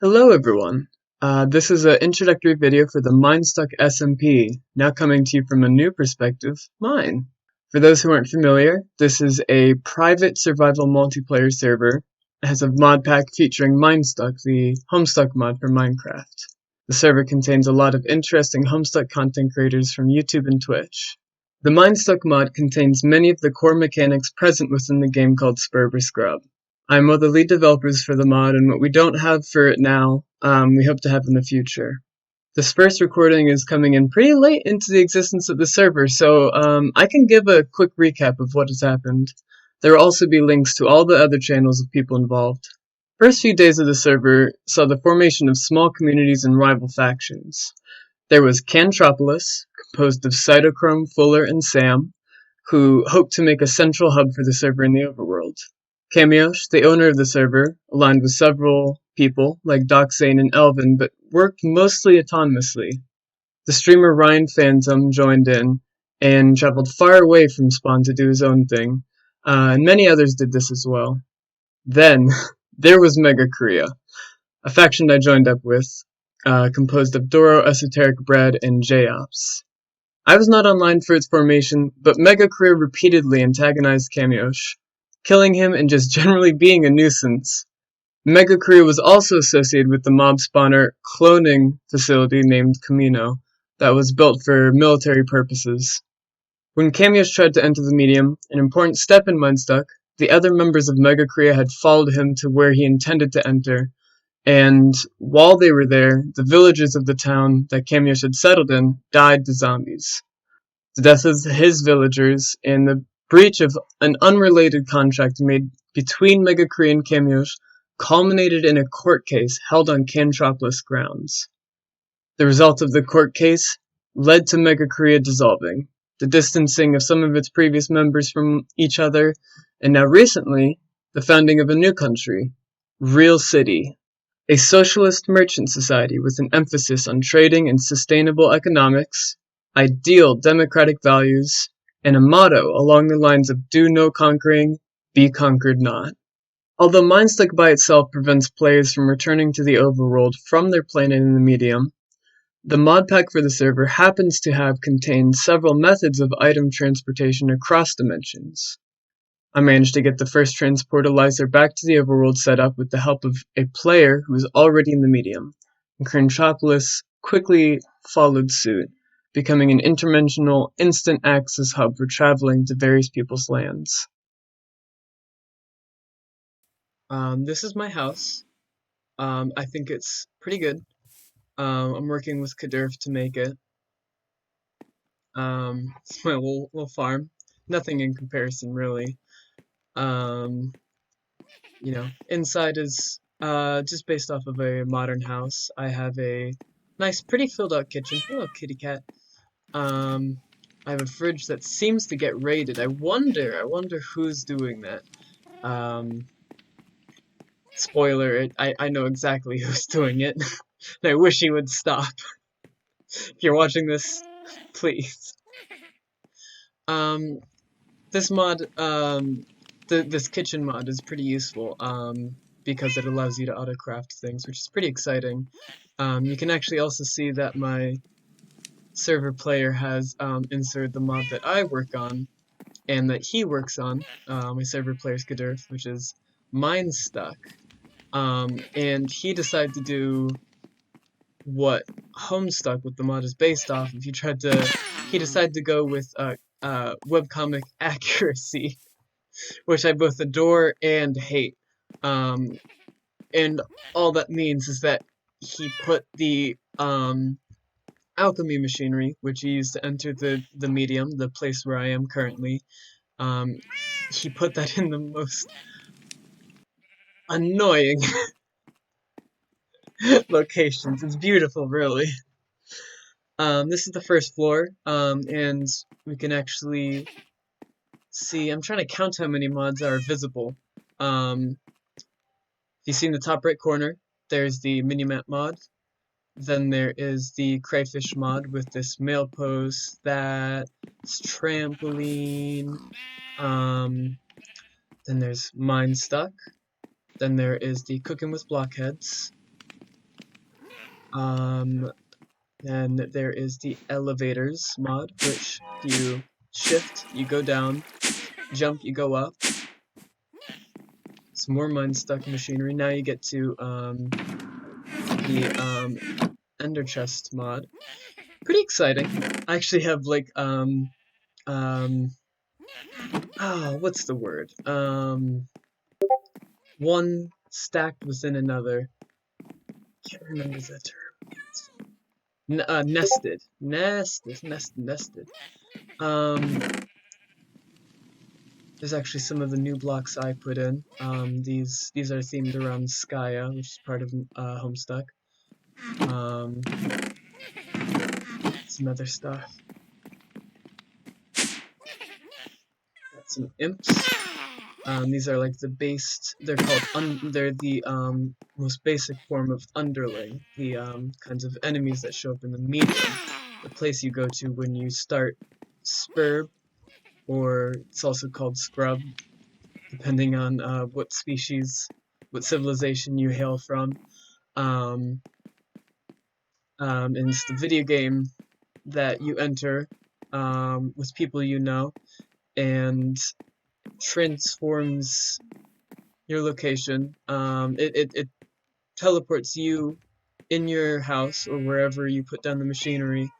Hello everyone. This is an introductory video for the Minestuck SMP, now coming to you from a new perspective, mine. For those who aren't familiar, this is a private survival multiplayer server. It has a mod pack featuring Minestuck, the Homestuck mod for Minecraft. The server contains a lot of interesting Homestuck content creators from YouTube and Twitch. The Minestuck mod contains many of the core mechanics present within the game called Spurber Scrub. I'm one of the lead developers for the mod, and what we don't have for it now, we hope to have in the future. This first recording is coming in pretty late into the existence of the server, so I can give a quick recap of what has happened. There will also be links to all the other channels of people involved. First few days of the server saw the formation of small communities and rival factions. There was Cantropolis, composed of Cytochrome, Fuller, and Sam, who hoped to make a central hub for the server in the overworld. Camiosh, the owner of the server, aligned with several people like Doxane and Elvin, but worked mostly autonomously. The streamer Ryan Phantom joined in and traveled far away from Spawn to do his own thing, and many others did this as well. Then, there was Mega Korea, a faction I joined up with, composed of Doro, Esoteric Bread, and J-Ops. I was not online for its formation, but Mega Korea repeatedly antagonized Camiosh, killing him and just generally being a nuisance. Mega Korea was also associated with the mob spawner cloning facility named Camino that was built for military purposes. When Camiosh tried to enter the medium, an important step in Minestuck, the other members of Mega Korea had followed him to where he intended to enter, and while they were there, the villagers of the town that Camiosh had settled in died to zombies. The death of his villagers and the breach of an unrelated contract made between Mega Korea and Camiosh culminated in a court case held on Cantropolis grounds. The result of the court case led to Mega Korea dissolving, the distancing of some of its previous members from each other, and now recently, the founding of a new country, Real City, a socialist merchant society with an emphasis on trading and sustainable economics, ideal democratic values, and a motto along the lines of do no conquering, be conquered not. Although Minestuck by itself prevents players from returning to the overworld from their planet in the medium, the mod pack for the server happens to have contained several methods of item transportation across dimensions. I managed to get the first transportalizer back to the overworld set up with the help of a player who was already in the medium, and Cantropolis quickly followed suit, becoming an interdimensional instant access hub for traveling to various people's lands. This is my house. I think it's pretty good. I'm working with Kadurf to make it. It's my little farm. Nothing in comparison, really. Inside is just based off of a modern house. I have a nice, pretty filled out kitchen. Hello, kitty cat. I have a fridge that seems to get raided. I wonder who's doing that. Spoiler, I know exactly who's doing it. And I wish he would stop. If you're watching this, please. This mod, this kitchen mod is pretty useful, because it allows you to auto-craft things, which is pretty exciting. You can actually also see that my server player has inserted the mod that I work on and that he works on. My server player's Kadurf, which is Minestuck. And he decided to do what Homestuck, what the mod is based off of. He decided to go with webcomic accuracy, which I both adore and hate. And all that means is that he put the alchemy machinery, which he used to enter the medium, the place where I am currently, he put that in the most annoying locations. It's beautiful, really. This is the first floor, and we can actually see, I'm trying to count how many mods are visible. If you see in the top right corner, there's the minimap mod. Then there is the crayfish mod with this mail post, that's trampoline. Then there's Minestuck. Then there is the cooking with blockheads. Then there is the elevators mod, which you shift, you go down, jump, you go up. Some more Minestuck machinery. Now you get to the Ender Chest mod. Pretty exciting. I actually have like what's the word? One stacked within another. Can't remember the term. Nested. There's actually some of the new blocks I put in. These are themed around Skya, which is part of Homestuck. Some other stuff. Got some imps. These are like the base. They're called they're the most basic form of underling. The kinds of enemies that show up in the medium, the place you go to when you start Spurb, or it's also called Scrub, depending on what species, what civilization you hail from. And it's the video game that you enter with people you know, and transforms your location. It teleports you in your house or wherever you put down the machinery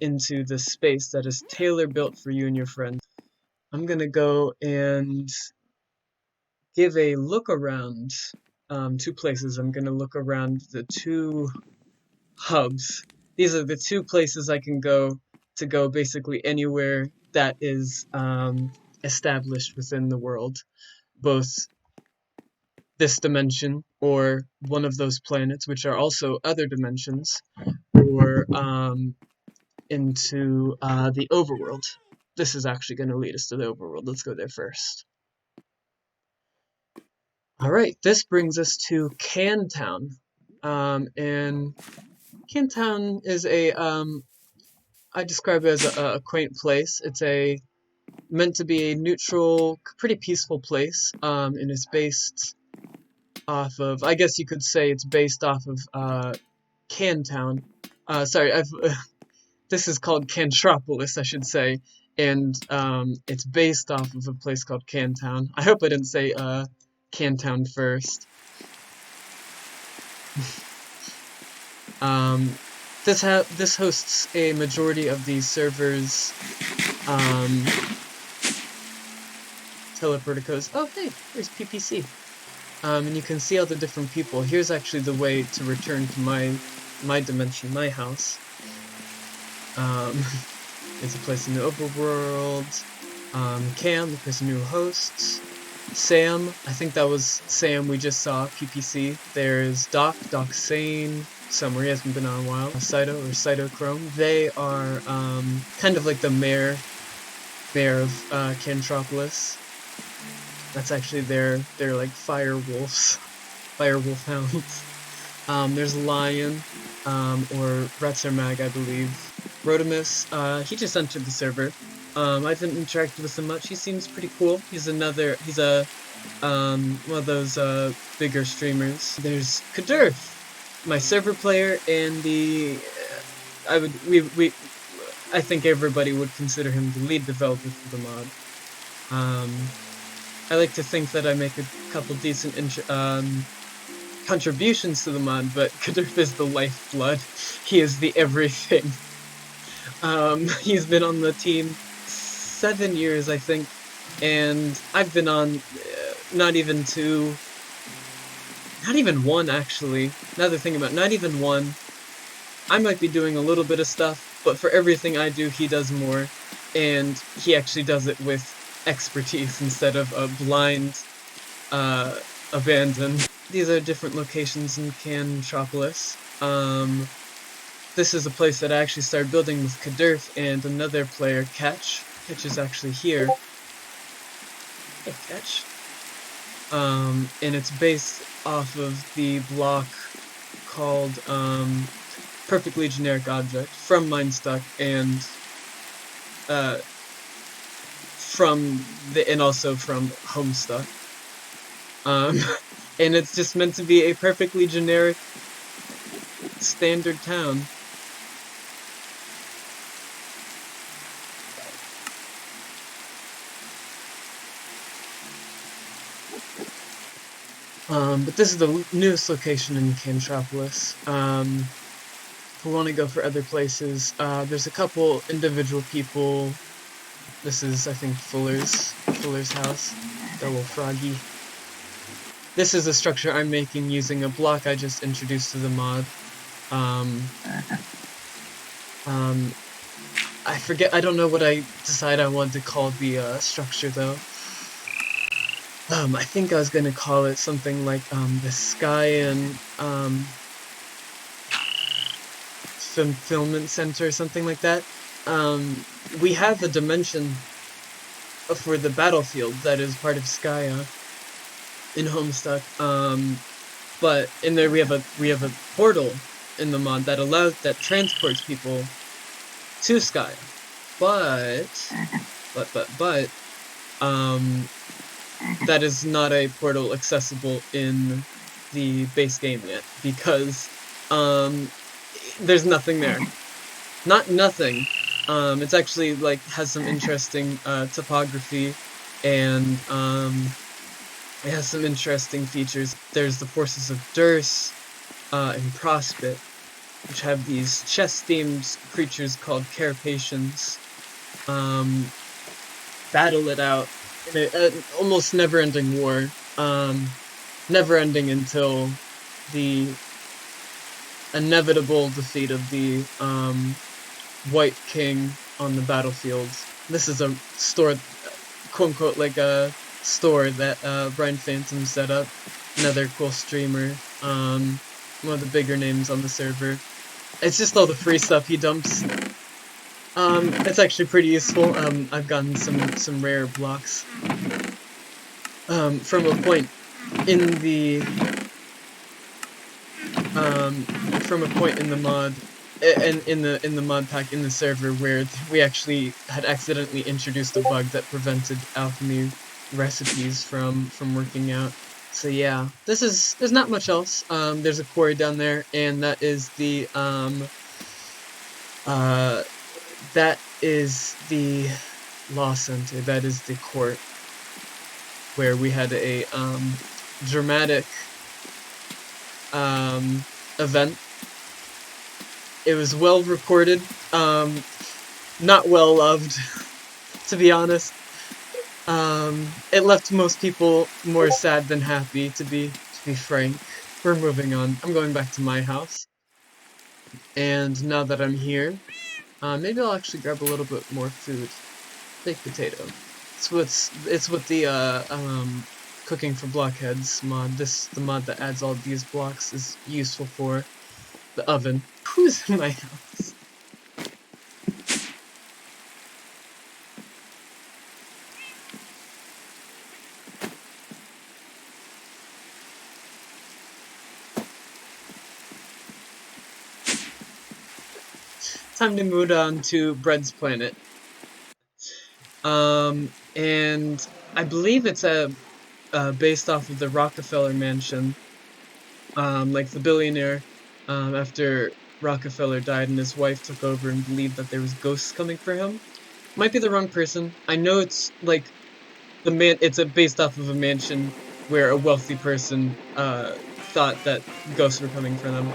into the space that is tailor-built for you and your friends. I'm gonna go and give a look around two places. I'm gonna look around the two hubs. These are the two places I can go to go basically anywhere that is established within the world, both this dimension or one of those planets, which are also other dimensions, or into the overworld. This is actually going to lead us to the overworld. Let's go there first. Alright, this brings us to Cantown. And Cantown is I describe it as a quaint place. It's meant to be a neutral, pretty peaceful place, and it's based off of, I guess you could say it's based off of Cantown. Sorry, this is called Cantropolis, I should say, and it's based off of a place called Cantown. I hope I didn't say Cantown first. This hosts a majority of the servers teleporter codes. Oh hey, there's PPC. And you can see all the different people. Here's actually the way to return to my dimension, my house. It's a place in the overworld. Cam, the person who hosts. Sam, I think that was Sam we just saw, PPC. There's Doc Sane, somewhere he hasn't been on a while. Cyto or Cytochrome. They are kind of like the mayor of Cantropolis. That's actually their like fire wolves, firewolf hounds. There's Lion, or Retzermag, I believe. Rodimus, he just entered the server. I haven't interacted with him much. He seems pretty cool. He's a one of those bigger streamers. There's Kadurf, my server player, and I think everybody would consider him the lead developer for the mod. I like to think that I make a couple decent contributions to the mod, but Kadurf is the lifeblood. He is the everything. He's been on the team 7 years, I think, and I've been on not even one, actually. Now that I think about it, not even one. I might be doing a little bit of stuff, but for everything I do, he does more, and he actually does it with expertise instead of a blind abandon. These are different locations in Cantropolis. This is a place that I actually started building with Kadurf and another player, Catch. Catch is actually here. Hey, Catch. And it's based off of the block called Perfectly Generic Object from Minestuck and also from Homestuck. And it's just meant to be a perfectly generic standard town. But this is the newest location in Cantropolis. If we want to go for other places, there's a couple individual people. This is, I think, Fuller's house. Got a little froggy. This is a structure I'm making using a block I just introduced to the mod. I forget, I don't know what I decided I wanted to call the structure though. I think I was gonna call it something like the Sky and Fulfillment Center or something like that. We have a dimension for the battlefield that is part of Skya in Homestuck. But in there we have a portal in the mod that transports people to Skya. But that is not a portal accessible in the base game yet, because there's nothing there. Not nothing. It's actually like has some interesting topography, and it has some interesting features. There's the forces of Durst and Prospit, which have these chess-themed creatures called Carapations. Battle it out in an almost never-ending war. Never-ending until the inevitable defeat of the White King on the battlefield. This is a store, quote-unquote, like a store that Brian Phantom set up. Another cool streamer. One of the bigger names on the server. It's just all the free stuff he dumps. It's actually pretty useful. I've gotten some rare blocks from a point in the mod, and in the mod pack in the server, where we actually had accidentally introduced a bug that prevented alchemy recipes from working out. So yeah, there's not much else. There's a quarry down there, and that is the law center. That is the court where we had a dramatic event. It was well recorded, not well loved, to be honest. It left most people more sad than happy, to be frank. We're moving on. I'm going back to my house. And now that I'm here, maybe I'll actually grab a little bit more food. Baked potato. It's what the cooking for blockheads mod. The mod that adds all these blocks is useful for. The oven. Who's in my house? Time to move on to Bread's planet. And I believe it's based off of the Rockefeller mansion. Like the billionaire, after Rockefeller died and his wife took over and believed that there was ghosts coming for him. Might be the wrong person. I know it's like it's based off of a mansion where a wealthy person thought that ghosts were coming for them.